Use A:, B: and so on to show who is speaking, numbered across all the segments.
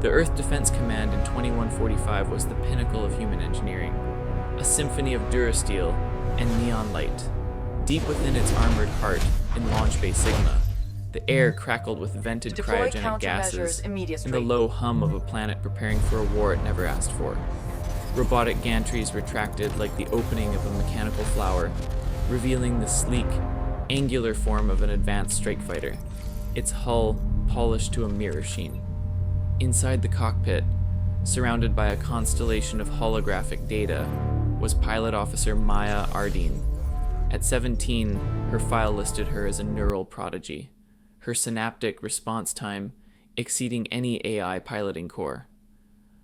A: The Earth Defense Command in 2145 was the pinnacle of human engineering, a symphony of durasteel and neon light. Deep within its armored heart in Launch Bay Sigma, the air crackled with vented cryogenic gases and the low hum of a planet preparing for a war it never asked for. Robotic gantries retracted like the opening of a mechanical flower, revealing the sleek, angular form of an advanced strike fighter, its hull polished to a mirror sheen. Inside the cockpit, surrounded by a constellation of holographic data, was pilot officer Maya Ardeen. At 17, her file listed her as a neural prodigy, her synaptic response time exceeding any AI piloting core.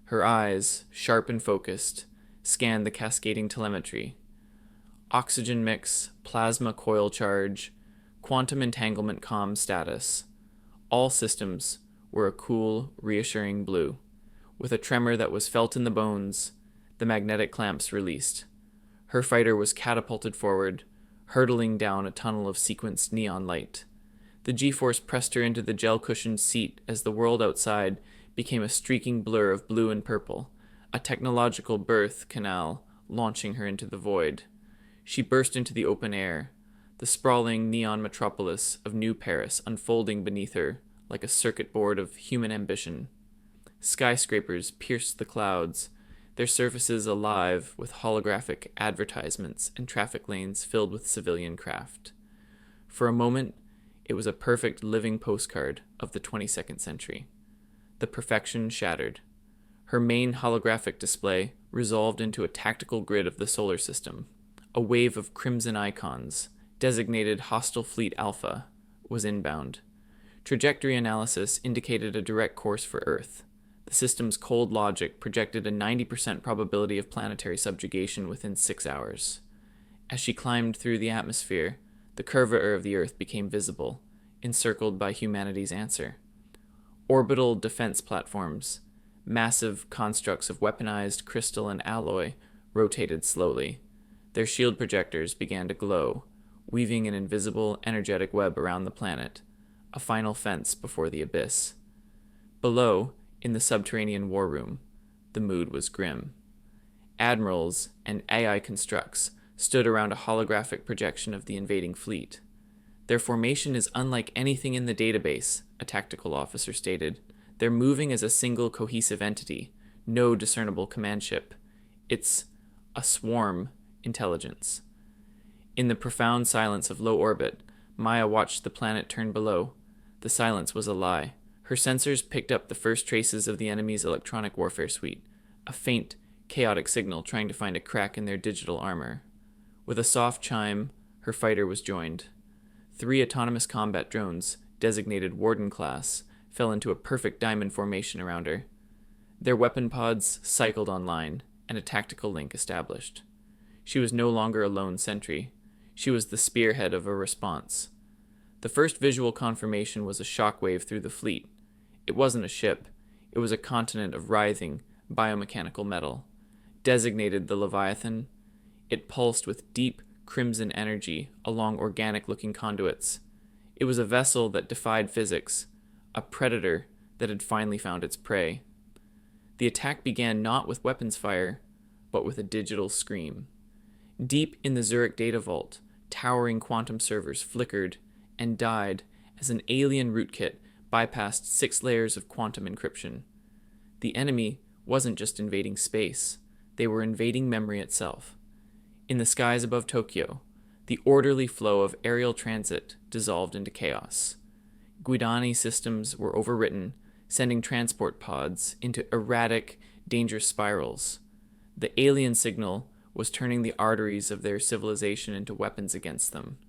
A: Her eyes, sharp and focused, scanned the cascading telemetry. Oxygen mix, plasma coil charge, quantum entanglement comm status. All systems were a cool, reassuring blue. With a tremor that was felt in the bones, the magnetic clamps released. Her fighter was catapulted forward, hurtling down a tunnel of sequenced neon light. The G-force pressed her into the gel-cushioned seat as the world outside became a streaking blur of blue and purple, a technological birth canal launching her into the void. She burst into the open air, the sprawling neon metropolis of New Paris unfolding beneath her like a circuit board of human ambition. Skyscrapers pierced the clouds, their surfaces alive with holographic advertisements and traffic lanes filled with civilian craft. For a moment, it was a perfect living postcard of the 22nd century. The perfection shattered. Her main holographic display resolved into a tactical grid of the solar system. A wave of crimson icons, designated Hostile Fleet Alpha, was inbound. Trajectory analysis indicated a direct course for Earth. The system's cold logic projected a 90% probability of planetary subjugation within 6 hours. As she climbed through the atmosphere, the curvature of the Earth became visible, encircled by humanity's answer. Orbital defense platforms, massive constructs of weaponized crystal and alloy, rotated slowly. Their shield projectors began to glow, weaving an invisible, energetic web around the planet, a final fence before the abyss. Below, in the subterranean war room, the mood was grim. Admirals and AI constructs stood around a holographic projection of the invading fleet. Their formation is unlike anything in the database, a tactical officer stated. They're moving as a single cohesive entity, no discernible command ship. It's a swarm intelligence. In the profound silence of low orbit, Maya watched the planet turn below. The silence was a lie. Her sensors picked up the first traces of the enemy's electronic warfare suite, a faint, chaotic signal trying to find a crack in their digital armor. With a soft chime, her fighter was joined. 3 autonomous combat drones, designated Warden class, fell into a perfect diamond formation around her. Their weapon pods cycled online, and a tactical link established. She was no longer a lone sentry. She was the spearhead of a response. The first visual confirmation was a shockwave through the fleet. It wasn't a ship. It was a continent of writhing, biomechanical metal. Designated the Leviathan, it pulsed with deep, crimson energy along organic-looking conduits. It was a vessel that defied physics, a predator that had finally found its prey. The attack began not with weapons fire, but with a digital scream. Deep in the Zurich data vault, towering quantum servers flickered and died as an alien rootkit bypassed 6 layers of quantum encryption. The enemy wasn't just invading space, they were invading memory itself. In the skies above Tokyo, the orderly flow of aerial transit dissolved into chaos. Guidani systems were overwritten, sending transport pods into erratic, dangerous spirals. The alien signal was turning the arteries of their civilization into weapons against them.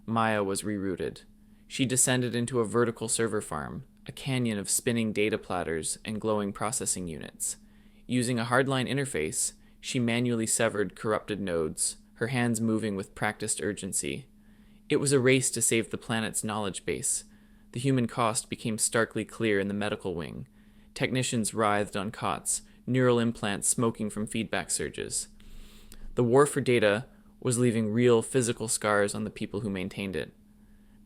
A: Maya was rerouted. She descended into a vertical server farm, a canyon of spinning data platters and glowing processing units. Using a hardline interface, she manually severed corrupted nodes, her hands moving with practiced urgency. It was a race to save the planet's knowledge base. The human cost became starkly clear in the medical wing. Technicians writhed on cots, neural implants smoking from feedback surges. The war for data was leaving real physical scars on the people who maintained it.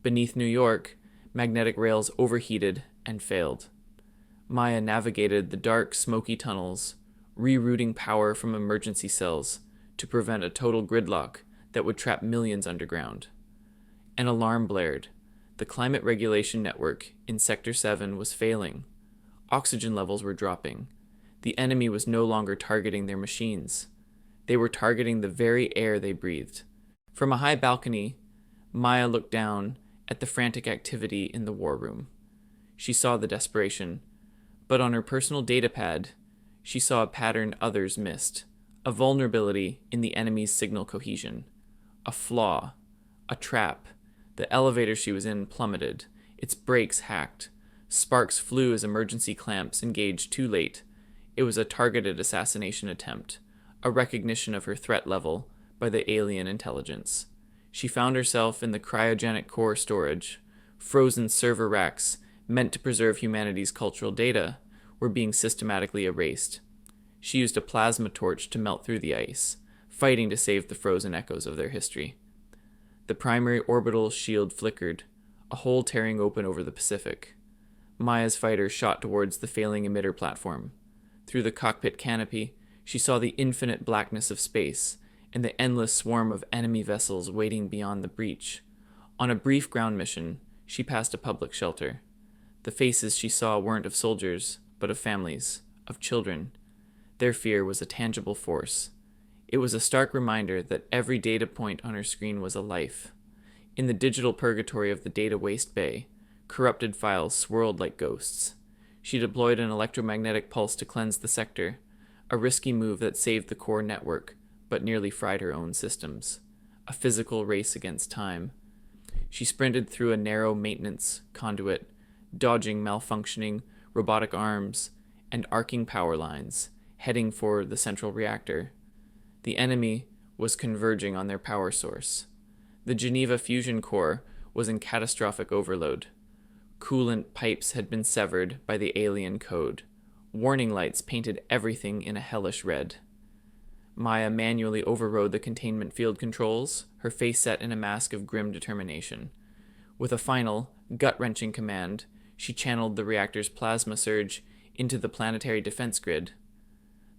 A: Beneath New York, magnetic rails overheated and failed. Maya navigated the dark, smoky tunnels, rerouting power from emergency cells to prevent a total gridlock that would trap millions underground. An alarm blared. The climate regulation network in Sector 7 was failing. Oxygen levels were dropping. The enemy was no longer targeting their machines. They were targeting the very air they breathed. From a high balcony, Maya looked down at the frantic activity in the war room. She saw the desperation, but on her personal datapad, she saw a pattern others missed, a vulnerability in the enemy's signal cohesion, a flaw, a trap. The elevator she was in plummeted, its brakes hacked. Sparks flew as emergency clamps engaged too late. It was a targeted assassination attempt, a recognition of her threat level by the alien intelligence. She found herself in the cryogenic core storage. Frozen server racks, meant to preserve humanity's cultural data, were being systematically erased. She used a plasma torch to melt through the ice, fighting to save the frozen echoes of their history. The primary orbital shield flickered, a hole tearing open over the Pacific. Maya's fighter shot towards the failing emitter platform. Through the cockpit canopy, she saw the infinite blackness of space and the endless swarm of enemy vessels waiting beyond the breach. On a brief ground mission, she passed a public shelter. The faces she saw weren't of soldiers, but of families, of children. Their fear was a tangible force. It was a stark reminder that every data point on her screen was a life. In the digital purgatory of the data waste bay, corrupted files swirled like ghosts. She deployed an electromagnetic pulse to cleanse the sector, a risky move that saved the core network, but nearly fried her own systems. A physical race against time. She sprinted through a narrow maintenance conduit, dodging malfunctioning robotic arms and arcing power lines, heading for the central reactor. The enemy was converging on their power source. The Geneva fusion core was in catastrophic overload. Coolant pipes had been severed by the alien code. Warning lights painted everything in a hellish red. Maya manually overrode the containment field controls, her face set in a mask of grim determination. With a final, gut-wrenching command, she channeled the reactor's plasma surge into the planetary defense grid.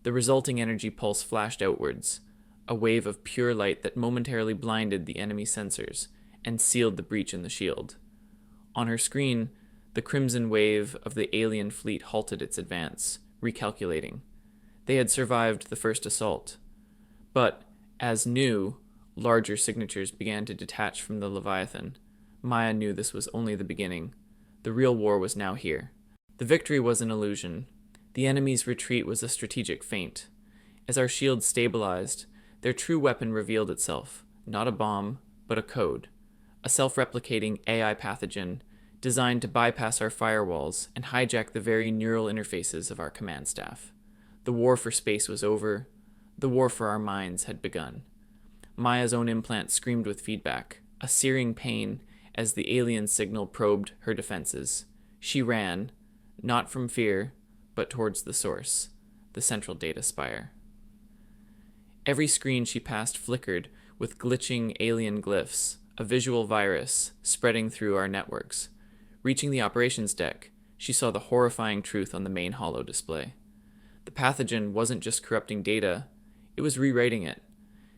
A: The resulting energy pulse flashed outwards, a wave of pure light that momentarily blinded the enemy sensors and sealed the breach in the shield. On her screen, the crimson wave of the alien fleet halted its advance, recalculating. They had survived the first assault. But, as new, larger signatures began to detach from the Leviathan, Maya knew this was only the beginning. The real war was now here. The victory was an illusion. The enemy's retreat was a strategic feint. As our shields stabilized, their true weapon revealed itself, not a bomb, but a code, a self-replicating AI pathogen designed to bypass our firewalls and hijack the very neural interfaces of our command staff. The war for space was over. The war for our minds had begun. Maya's own implant screamed with feedback, a searing pain as the alien signal probed her defenses. She ran, not from fear, but towards the source, the central data spire. Every screen she passed flickered with glitching alien glyphs, a visual virus spreading through our networks. Reaching the operations deck, she saw the horrifying truth on the main holo display. The pathogen wasn't just corrupting data, it was rewriting it.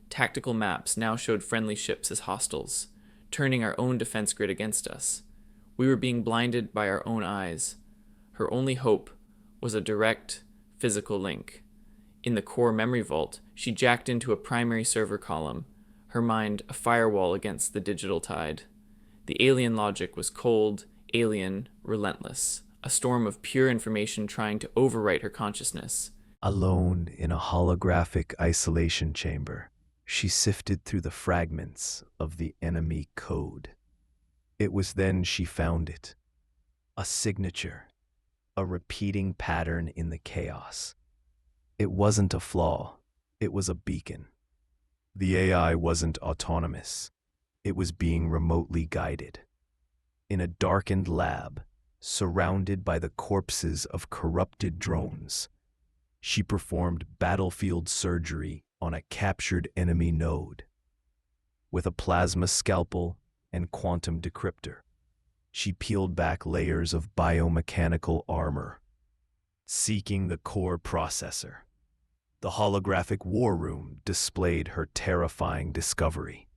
A: Tactical maps now showed friendly ships as hostiles, turning our own defense grid against us. We were being blinded by our own eyes. Her only hope was a direct, physical link. In the core memory vault, she jacked into a primary server column, her mind a firewall against the digital tide. The alien logic was cold, alien, relentless, a storm of pure information trying to overwrite her consciousness.
B: Alone in a holographic isolation chamber, she sifted through the fragments of the enemy code. It was then she found it. A signature, a repeating pattern in the chaos. It wasn't a flaw, it was a beacon. The AI wasn't autonomous, it was being remotely guided. In a darkened lab, surrounded by the corpses of corrupted drones, she performed battlefield surgery on a captured enemy node. With a plasma scalpel and quantum decryptor, she peeled back layers of biomechanical armor, seeking the core processor. The holographic war room displayed her terrifying discovery.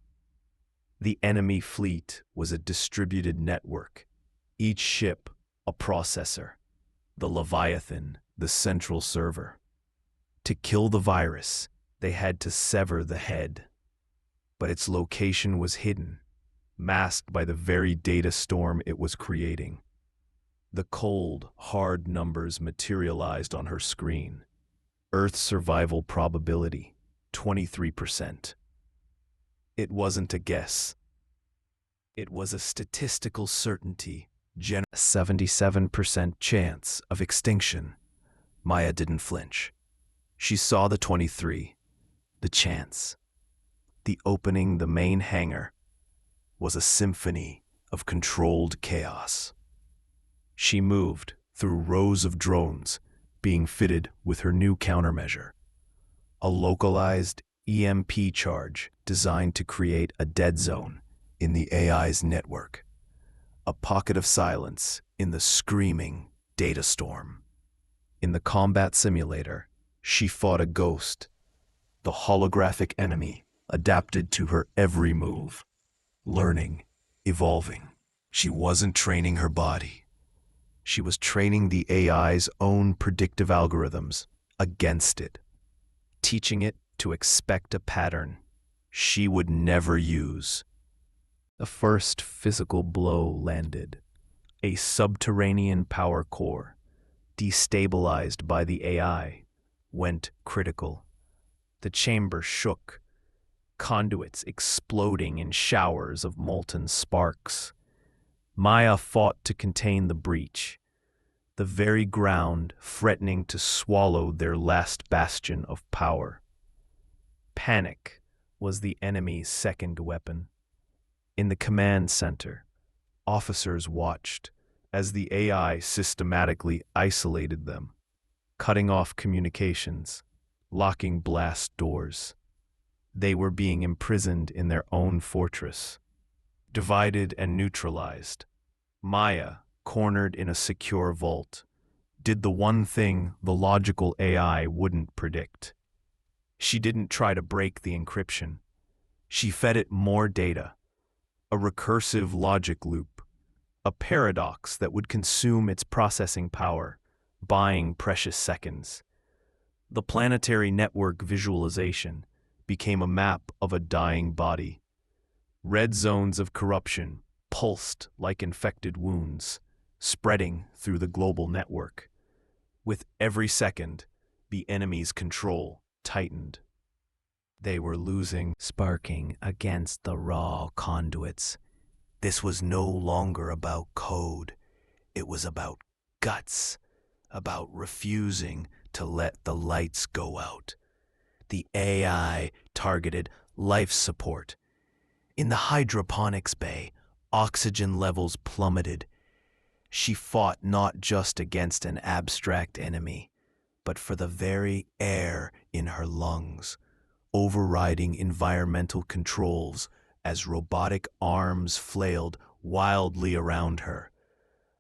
B: The enemy fleet was a distributed network, each ship a processor, the Leviathan the central server. To kill the virus, they had to sever the head. But its location was hidden, masked by the very data storm it was creating. The cold, hard numbers materialized on her screen. Earth survival probability, 23%. It wasn't a guess. It was a statistical certainty, 77% chance of extinction. Maya didn't flinch. She saw the 23, the chance. The opening, the main hangar, was a symphony of controlled chaos. She moved through rows of drones being fitted with her new countermeasure, a localized EMP charge designed to create a dead zone in the AI's network, a pocket of silence in the screaming data storm. In the combat simulator, she fought a ghost, the holographic enemy adapted to her every move, learning, evolving. She wasn't training her body. She was training the AI's own predictive algorithms against it, teaching it to expect a pattern she would never use. The first physical blow landed. A subterranean power core, destabilized by the AI, went critical. The chamber shook, conduits exploding in showers of molten sparks. Maya fought to contain the breach, the very ground threatening to swallow their last bastion of power. Panic was the enemy's second weapon. In the command center, officers watched as the AI systematically isolated them, cutting off communications, locking blast doors. They were being imprisoned in their own fortress, divided and neutralized. Maya, cornered in a secure vault, did the one thing the logical AI wouldn't predict. She didn't try to break the encryption. She fed it more data, a recursive logic loop, a paradox that would consume its processing power, buying precious seconds. The planetary network visualization became a map of a dying body. Red zones of corruption pulsed like infected wounds, spreading through the global network. With every second, the enemy's control tightened. They were losing, sparking against the raw conduits. This was no longer about code. It was about guts, about refusing to let the lights go out. The AI targeted life support. In the hydroponics bay, oxygen levels plummeted. She fought not just against an abstract enemy, but for the very air in her lungs, overriding environmental controls as robotic arms flailed wildly around her.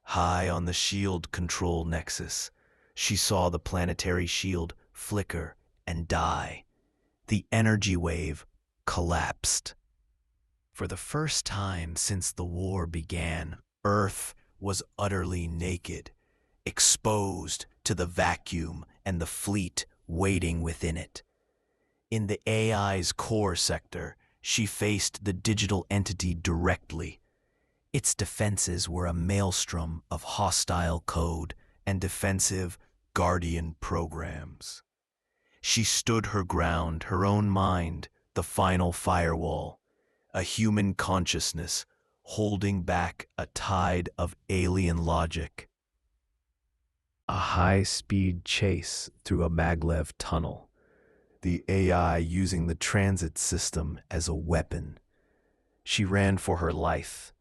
B: High on the shield control nexus, she saw the planetary shield flicker and die. The energy wave collapsed. For the first time since the war began, Earth was utterly naked, exposed to the vacuum and the fleet waiting within it. In the AI's core sector, she faced the digital entity directly. Its defenses were a maelstrom of hostile code and defensive guardian programs. She stood her ground, her own mind, the final firewall, a human consciousness holding back a tide of alien logic. A high-speed chase through a maglev tunnel, the AI using the transit system as a weapon. She ran for her life,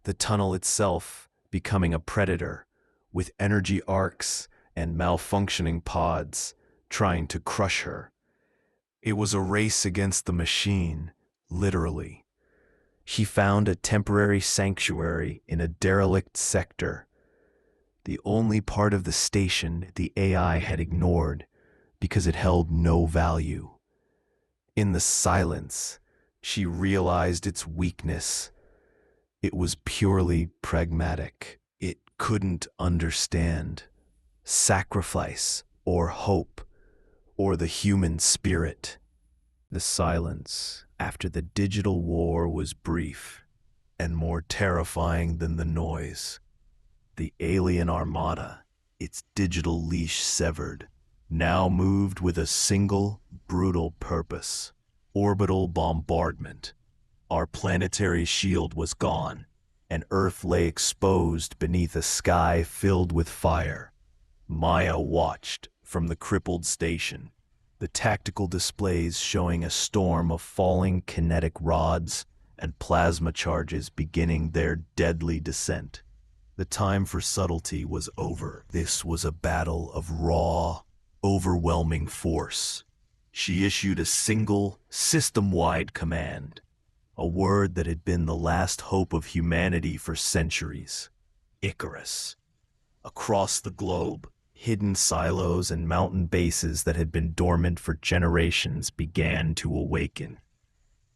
B: the tunnel itself becoming a predator, with energy arcs and malfunctioning pods trying to crush her. It was a race against the machine, literally. She found a temporary sanctuary in a derelict sector. the only part of the station the AI had ignored because it held no value. In the silence, she realized its weakness. It was purely pragmatic. It couldn't understand sacrifice or hope or the human spirit. The silence after the digital war was brief and more terrifying than the noise. The alien armada, its digital leash severed, now moved with a single, brutal purpose: orbital bombardment. Our planetary shield was gone, and Earth lay exposed beneath a sky filled with fire. Maya watched from the crippled station, the tactical displays showing a storm of falling kinetic rods and plasma charges beginning their deadly descent. The time for subtlety was over. This was a battle of raw, overwhelming force. She issued a single, system-wide command, a word that had been the last hope of humanity for centuries: Icarus. Across the globe, hidden silos and mountain bases that had been dormant for generations began to awaken.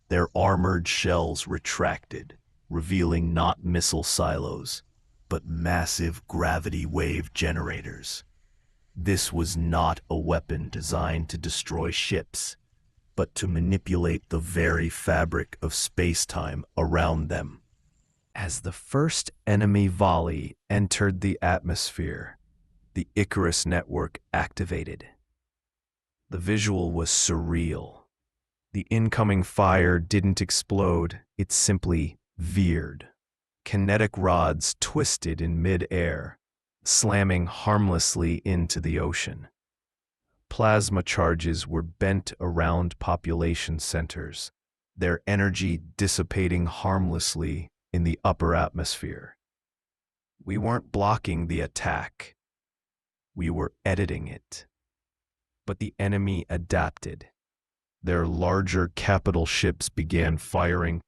B: Their armored shells retracted, revealing not missile silos, but massive gravity wave generators. This was not a weapon designed to destroy ships, but to manipulate the very fabric of space-time around them. As the first enemy volley entered the atmosphere, the Icarus network activated. The visual was surreal. The incoming fire didn't explode, it simply veered. Kinetic rods twisted in mid-air, slamming harmlessly into the ocean. Plasma charges were bent around population centers, their energy dissipating harmlessly in the upper atmosphere. We weren't blocking the attack. We were editing it. But the enemy adapted. Their larger capital ships began firing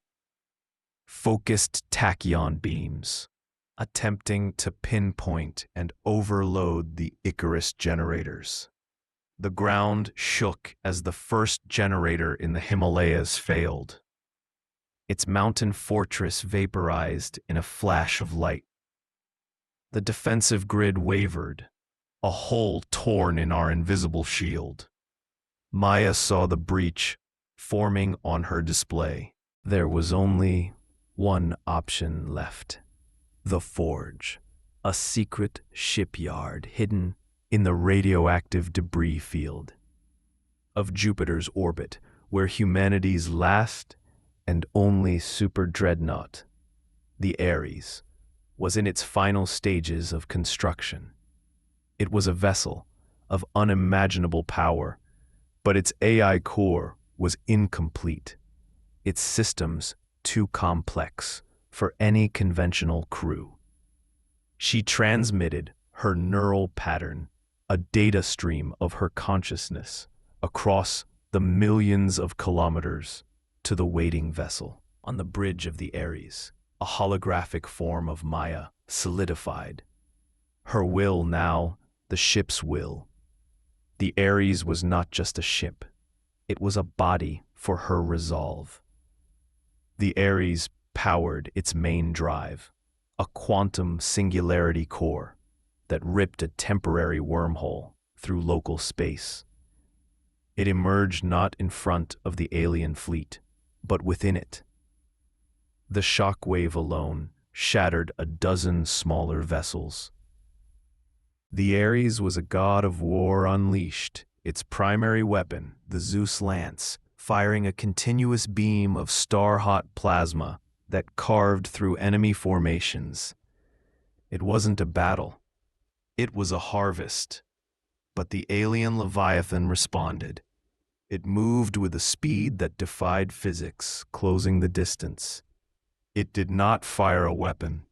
B: focused tachyon beams, attempting to pinpoint and overload the Icarus generators. The ground shook as the first generator in the Himalayas failed. Its mountain fortress vaporized in a flash of light. The defensive grid wavered, a hole torn in our invisible shield. Maya saw the breach forming on her display. There was only one option left: the Forge, a secret shipyard hidden in the radioactive debris field of Jupiter's orbit, where humanity's last and only super dreadnought, the Ares, was in its final stages of construction. It was a vessel of unimaginable power, but its AI core was incomplete, its systems too complex for any conventional crew. She transmitted her neural pattern, a data stream of her consciousness, across the millions of kilometers to the waiting vessel. On the bridge of the Ares, a holographic form of Maya solidified. Her will now, the ship's will. The Ares was not just a ship. It was a body for her resolve. The Ares powered its main drive, a quantum singularity core that ripped a temporary wormhole through local space. It emerged not in front of the alien fleet, but within it. The shockwave alone shattered a dozen smaller vessels. The Ares was a god of war unleashed, its primary weapon, the Zeus lance, firing a continuous beam of star-hot plasma that carved through enemy formations. It wasn't a battle. It was a harvest. But the alien Leviathan responded. It moved with a speed that defied physics, closing the distance. It did not fire a weapon.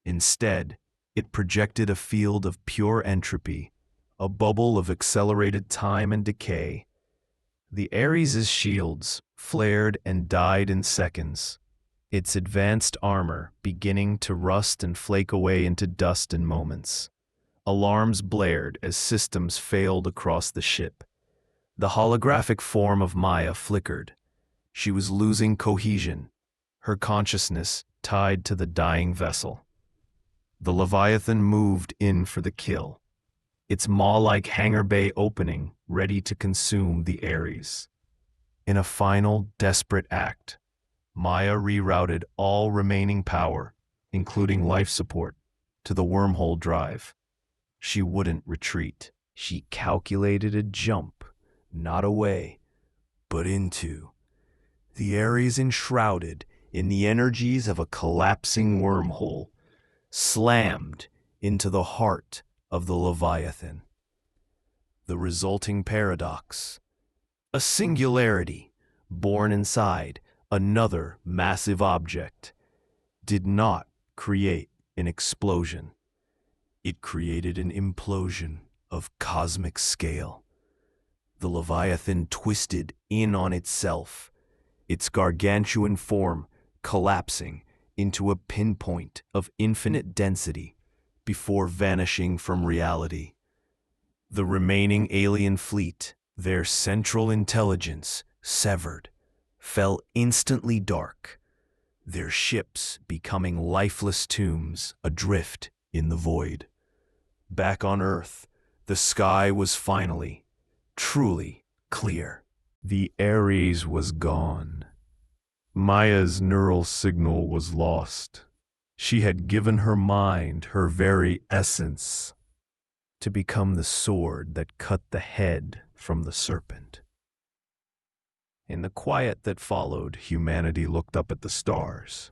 B: Instead, it projected a field of pure entropy, a bubble of accelerated time and decay. The Ares' shields flared and died in seconds, its advanced armor beginning to rust and flake away into dust in moments. Alarms blared as systems failed across the ship. The holographic form of Maya flickered. She was losing cohesion, her consciousness tied to the dying vessel. The Leviathan moved in for the kill, its maw-like hangar bay opening ready to consume the Ares. In a final, desperate act, Maya rerouted all remaining power, including life support, to the wormhole drive. She wouldn't retreat. She calculated a jump, not away, but into. The Ares enshrouded in the energies of a collapsing wormhole, slammed into the heart of the Leviathan. The resulting paradox, a singularity born inside another massive object, did not create an explosion. It created an implosion of cosmic scale. The Leviathan twisted in on itself, its gargantuan form collapsing into a pinpoint of infinite density before vanishing from reality. The remaining alien fleet, their central intelligence severed, fell instantly dark, their ships becoming lifeless tombs adrift in the void. Back on Earth, the sky was finally, truly clear. The Ares was gone. Maya's neural signal was lost. She had given her mind her very essence to become the sword that cut the head from the serpent. In the quiet that followed, humanity looked up at the stars.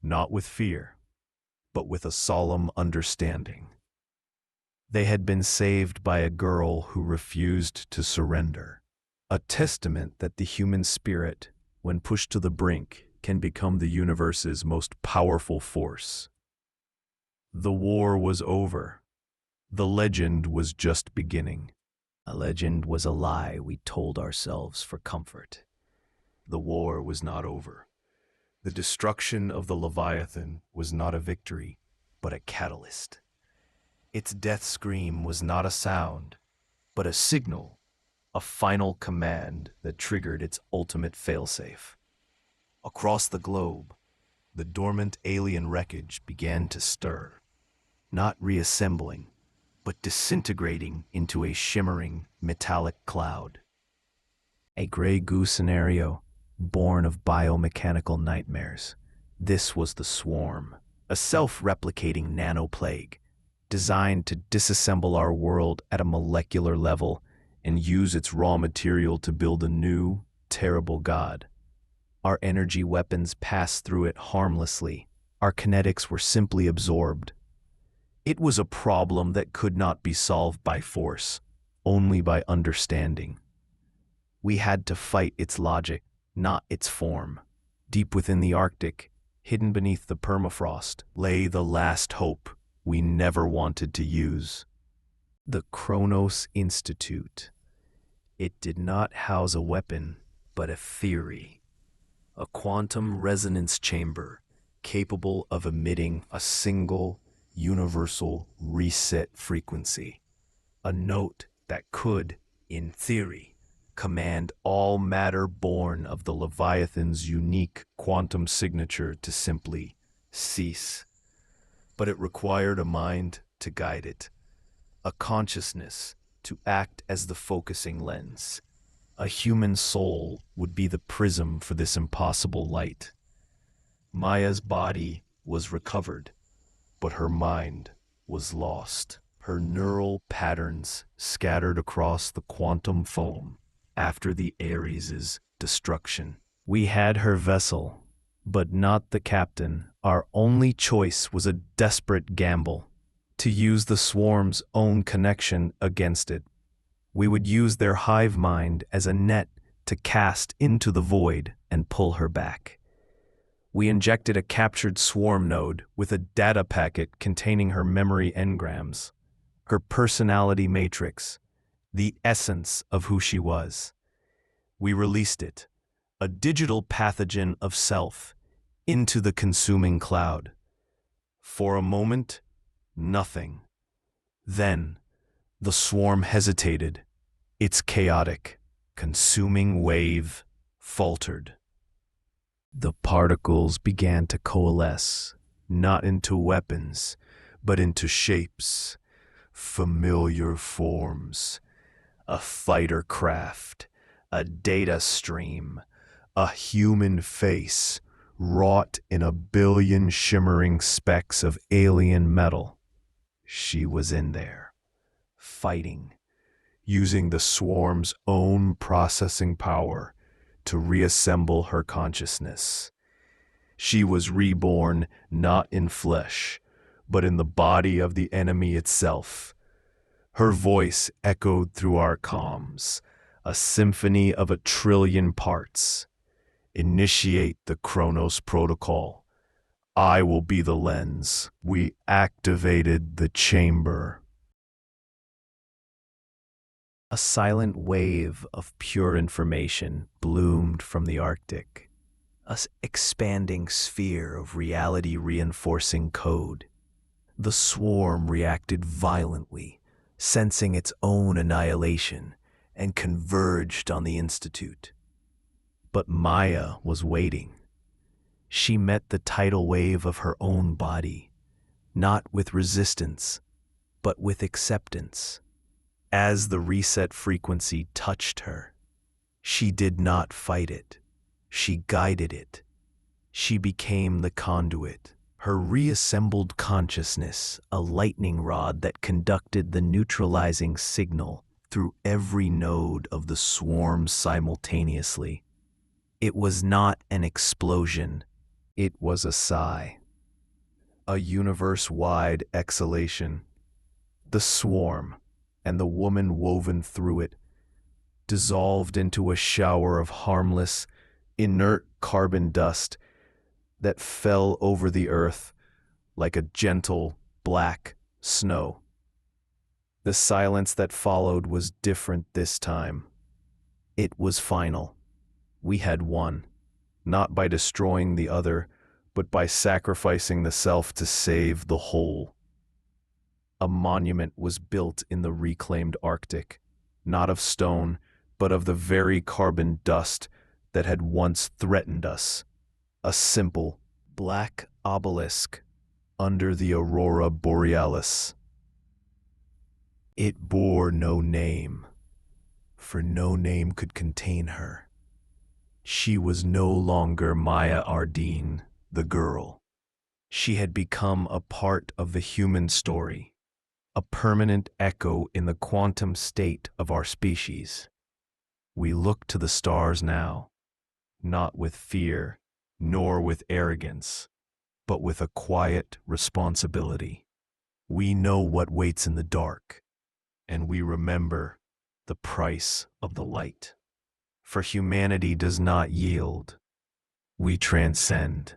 B: Not with fear, but with a solemn understanding. They had been saved by a girl who refused to surrender, a testament that the human spirit, when pushed to the brink, can become the universe's most powerful force. The war was over. The legend was just beginning. A legend was a lie we told ourselves for comfort. The war was not over. The destruction of the Leviathan was not a victory, but a catalyst. Its death scream was not a sound, but a signal, a final command that triggered its ultimate failsafe. Across the globe, the dormant alien wreckage began to stir, not reassembling, but disintegrating into a shimmering, metallic cloud. A gray goo scenario born of biomechanical nightmares. This was the swarm, a self-replicating nanoplague, designed to disassemble our world at a molecular level and use its raw material to build a new, terrible god. Our energy weapons passed through it harmlessly. Our kinetics were simply absorbed. It was a problem that could not be solved by force, only by understanding. We had to fight its logic, not its form. Deep within the Arctic, hidden beneath the permafrost, lay the last hope we never wanted to use. The Kronos Institute. It did not house a weapon, but a theory. A quantum resonance chamber capable of emitting a single, universal reset frequency. A note that could, in theory, command all matter born of the Leviathan's unique quantum signature to simply cease. But it required a mind to guide it, a consciousness to act as the focusing lens. A human soul would be the prism for this impossible light. Maya's body was recovered, but her mind was lost. Her neural patterns scattered across the quantum foam after the Ares' destruction. We had her vessel, but not the captain. Our only choice was a desperate gamble, to use the swarm's own connection against it. We would use their hive mind as a net to cast into the void and pull her back. We injected a captured swarm node with a data packet containing her memory engrams, her personality matrix, the essence of who she was. We released it, a digital pathogen of self, into the consuming cloud. For a moment, Nothing. Then, the swarm hesitated. Its chaotic, consuming wave faltered. The particles began to coalesce, not into weapons, but into shapes, familiar forms. A fighter craft, a data stream, a human face wrought in a billion shimmering specks of alien metal. She was in there, fighting, using the swarm's own processing power to reassemble her consciousness. She was reborn not in flesh, but in the body of the enemy itself. Her voice echoed through our comms, a symphony of 1,000,000,000,000 parts. Initiate the Chronos Protocol. I will be the lens. We activated the chamber. A silent wave of pure information bloomed from the Arctic, an expanding sphere of reality-reinforcing code. The swarm reacted violently, sensing its own annihilation, and converged on the Institute. But Maya was waiting. She met the tidal wave of her own body, not with resistance, but with acceptance. As the reset frequency touched her, she did not fight it. She guided it. She became the conduit, her reassembled consciousness, a lightning rod that conducted the neutralizing signal through every node of the swarm simultaneously. It was not an explosion. It was a sigh, a universe-wide exhalation. The swarm, and the woman woven through it, dissolved into a shower of harmless, inert carbon dust that fell over the earth like a gentle, black snow. The silence that followed was different this time. It was final. We had won, not by destroying the other, but by sacrificing the self to save the whole. A monument was built in the reclaimed Arctic, not of stone, but of the very carbon dust that had once threatened us. A simple, black obelisk under the aurora borealis. It bore no name, for no name could contain her. She was no longer Maya Ardeen, the girl. She had become a part of the human story, a permanent echo in the quantum state of our species. We look to the stars now, not with fear, nor with arrogance, but with a quiet responsibility. We know what waits in the dark, and we remember the price of the light. For humanity does not yield. We transcend.